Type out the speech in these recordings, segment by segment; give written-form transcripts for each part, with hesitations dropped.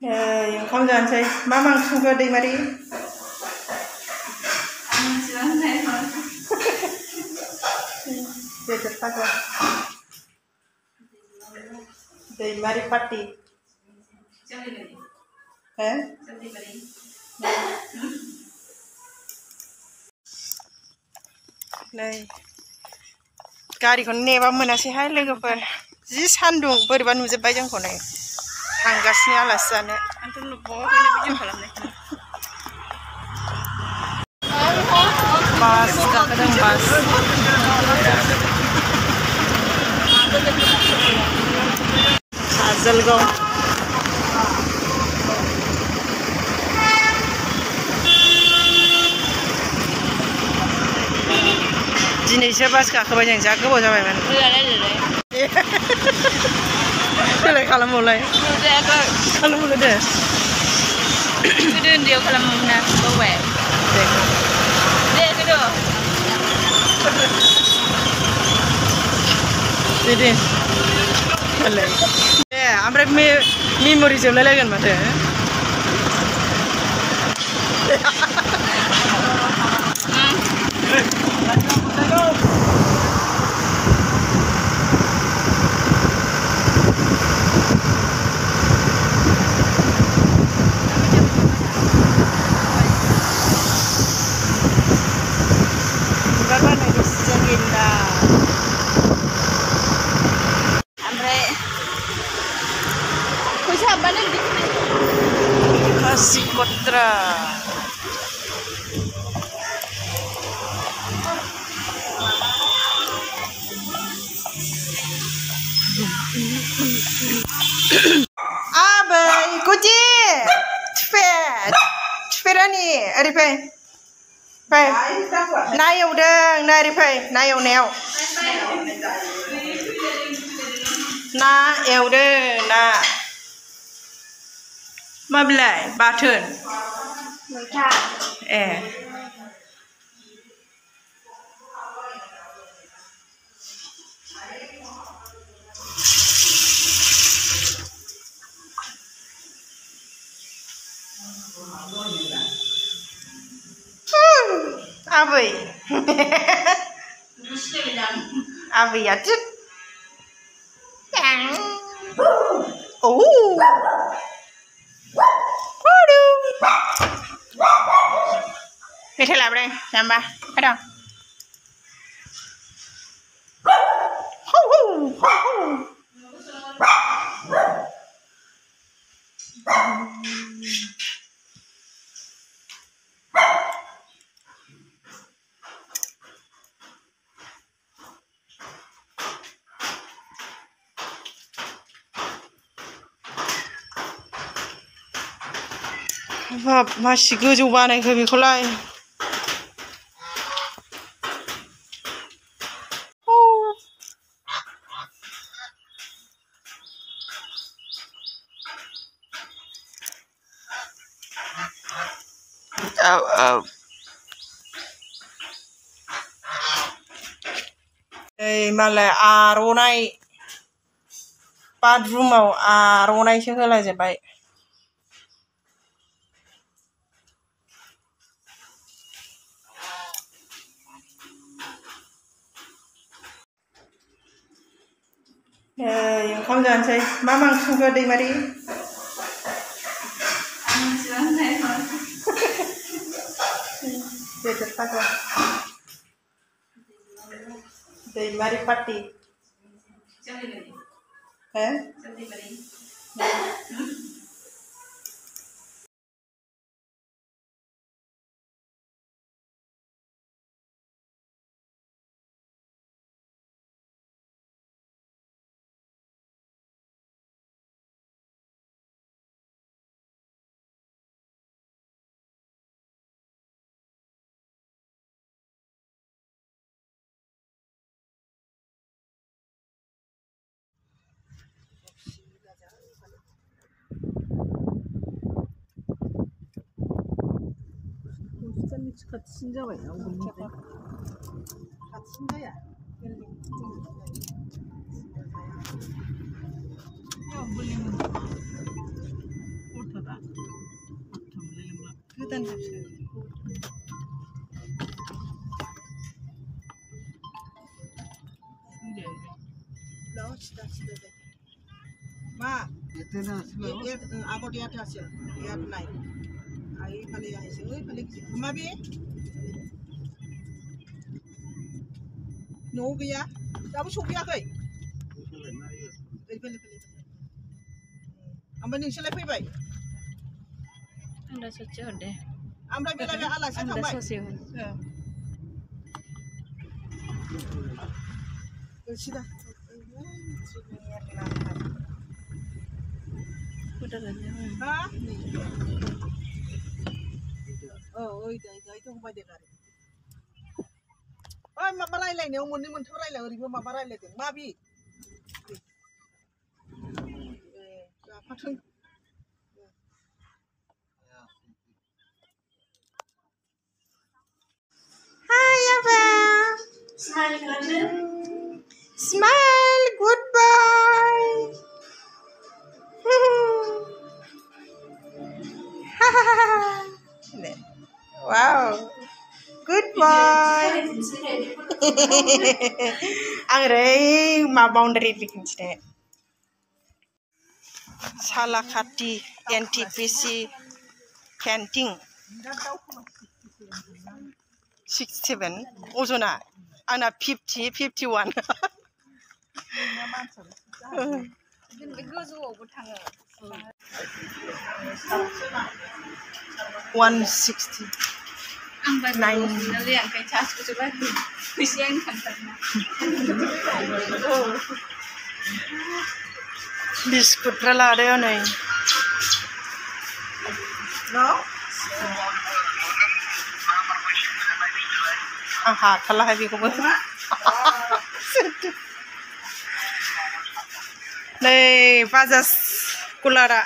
ओंखाम जानोसै मा मा ओंख्रि संखो दैमारि? बेदर फाजा दैमारि पार्टी नै गारिखौनो नेबा मोनासैहाय लोगोफोर जि सान्दुं बोरैबा नुजोब्बाय जोंखौनो थांगासिनो आलासि जानो आंथ' नुबावाखैनो भिडिअ खालामनायखौ बास गाखोदों बास काजलगाव दिनैसो बास गाखोबाय जों जा गोबाव जाबायमोन सोलाय खालामबावलाय खालामबावलाय दे गोदो उन्दैयाव खालामोमोन ना बावबाय दे गोदो दे सोलाय दे ओमफ्राय मेम'रि जोबलायलायगोन माथो Kasikotra Abai Kuci Cepet Ari fai fai na eudeng na Ari fai na eudeng na eudeng na मा बिलाइ बाथोन मैथा ए आबै आबैया थिग मेथाइ लाबोदों जाम्बा फैदों बाब मासि गोजौ बानायखो बेखौलाय ओइ मालाय आर'नाइ बाथरुमाव आर'नाइसो होलाजोबबाय ओंखाम जानोसै मा मा ओंख्रि संखो दैमारि? बेदर फाजा दैमारि पार्टी खाथिसिन जाबाय खाथिसिन जाया गोदान मा आगर याद हासिल याद नाय आई फाले हासिल ओइ फाले मा बे न'आव गैया दाबो सफैयाखै फैले ओमफ्राय नोंसोरलाय फैबाय आं दा ससे हरदे ओमफ्राय बेलाय आलासि थांबाय सिदा ha oh oi dai tuh hubay deh kari oh mama railai nih umurnya mentu railai ribu mama railai deh mabi apa tuh hai abang smile goodbye wow good boy anggrek ma boundary bikin sih Salakati NTPC canting 67 ozona ana 50 51 160 biskut rela ada nih no aha telah habis kau nih bajas kulara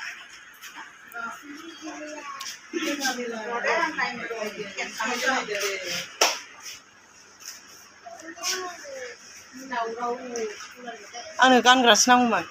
Anu kan keras nangman.